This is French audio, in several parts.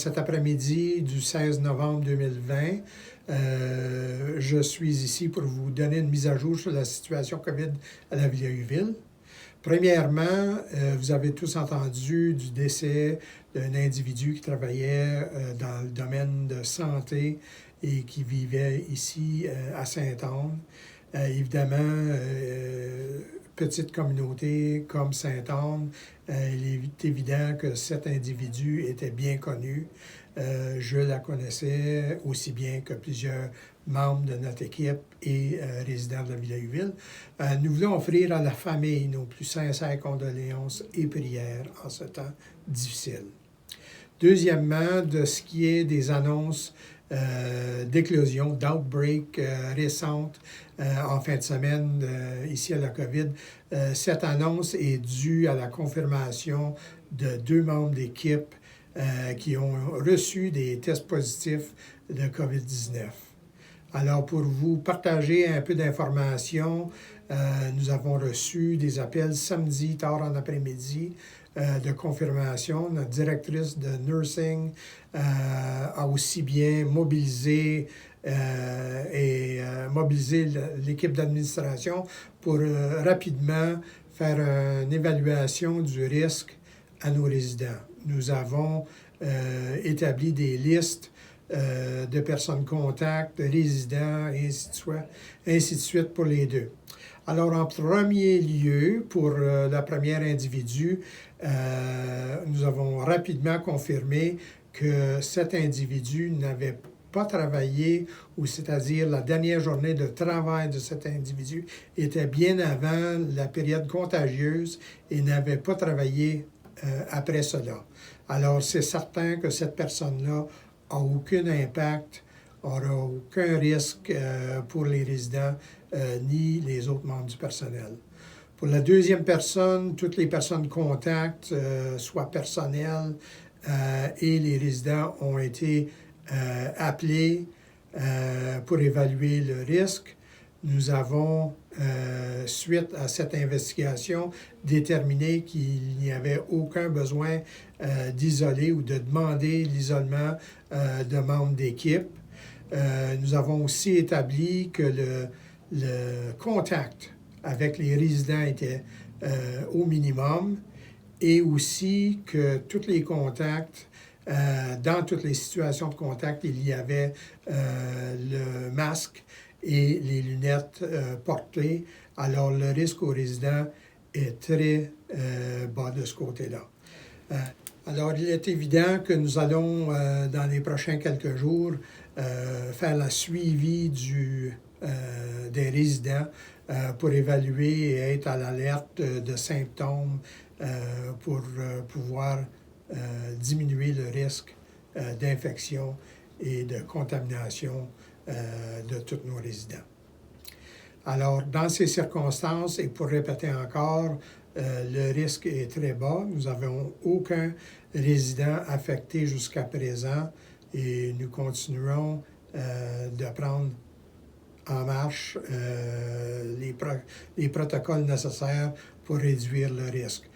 cet après-midi du 16 novembre 2020. Je suis ici pour vous donner une mise à jour sur la situation COVID à la Vieilleville. Premièrement, vous avez tous entendu du décès d'un individu qui travaillait dans le domaine de santé et qui vivait ici à Saint-Anne. Évidemment, petite communauté comme Saint-Anne, il est évident que cet individu était bien connu. Je la connaissais aussi bien que plusieurs membres de notre équipe et résidents de la Vieilleville. Nous voulons offrir à la famille nos plus sincères condoléances et prières en ce temps difficile. Deuxièmement, de ce qui est des annonces d'éclosion, d'outbreak récentes en fin de semaine ici à la COVID. Cette annonce est due à la confirmation de 2 membres d'équipe qui ont reçu des tests positifs de COVID-19. Alors, pour vous partager un peu d'informations, nous avons reçu des appels samedi, tard en après-midi, de confirmation. Notre directrice de nursing a aussi bien mobilisé l'équipe d'administration pour rapidement faire une évaluation du risque à nos résidents. Nous avons établi des listes de personnes contacts, de résidents, et ainsi de suite pour les deux. Alors, en premier lieu, pour le premier individu, nous avons rapidement confirmé que cet individu n'avait pas travaillé, ou c'est-à-dire la dernière journée de travail de cet individu était bien avant la période contagieuse et n'avait pas travaillé après cela. Alors, c'est certain que cette personne-là n'a aucun impact, n'aura aucun risque pour les résidents ni les autres membres du personnel. Pour la deuxième personne, toutes les personnes contacts, soit personnel et les résidents, ont été appelés pour évaluer le risque. Nous avons, suite à cette investigation, déterminé qu'il n'y avait aucun besoin d'isoler ou de demander l'isolement de membres d'équipe. Nous avons aussi établi que le contact avec les résidents était au minimum et aussi que tous les contacts, dans toutes les situations de contact, il y avait le masque et les lunettes portées. Alors, le risque aux résidents est très bas de ce côté-là. Alors, il est évident que nous allons, dans les prochains quelques jours, faire la suivi des résidents pour évaluer et être à l'alerte de symptômes pour pouvoir diminuer le risque d'infection et de contamination de tous nos résidents. Alors, dans ces circonstances, et pour répéter encore, le risque est très bas. Nous n'avons aucun résident affecté jusqu'à présent et nous continuerons de prendre en marche les protocoles nécessaires pour réduire le risque.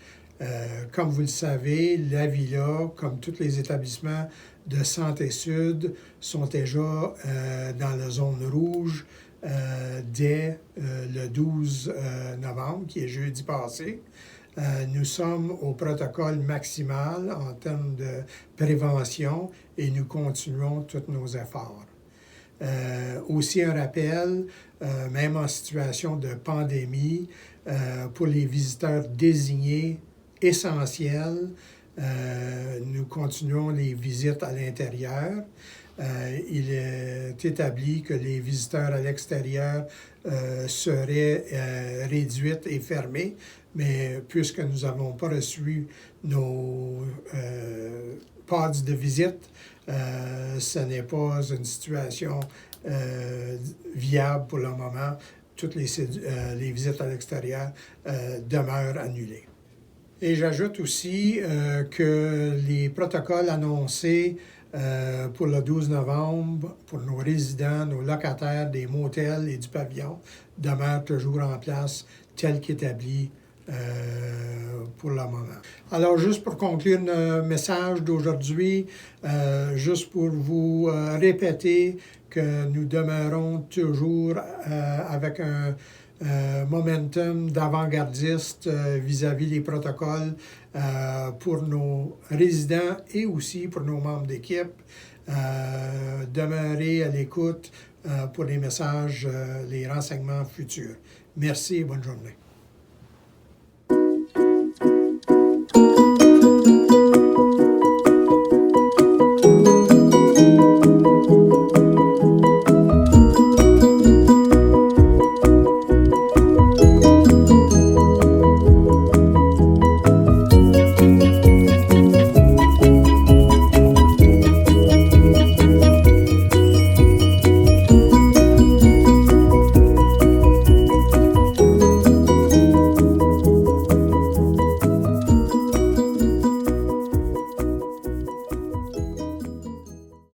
Comme vous le savez, la Villa, comme tous les établissements de Santé Sud, sont déjà dans la zone rouge dès le 12 novembre, qui est jeudi passé. Nous sommes au protocole maximal en termes de prévention et nous continuons tous nos efforts. Aussi un rappel, même en situation de pandémie, pour les visiteurs désignés essentiels, nous continuons les visites à l'intérieur. Il est établi que les visiteurs à l'extérieur seraient réduits et fermés, mais puisque nous n'avons pas reçu nos pads de visite, ce n'est pas une situation viable pour le moment. Toutes les visites à l'extérieur demeurent annulées. Et j'ajoute aussi que les protocoles annoncés pour le 12 novembre, pour nos résidents, nos locataires des motels et du pavillon, demeurent toujours en place tels qu'établis pour le moment. Alors, juste pour conclure le message d'aujourd'hui, juste pour vous répéter que nous demeurons toujours avec un momentum d'avant-gardiste vis-à-vis des protocoles pour nos résidents et aussi pour nos membres d'équipe. Demeurer à l'écoute pour les messages, les renseignements futurs. Merci et bonne journée.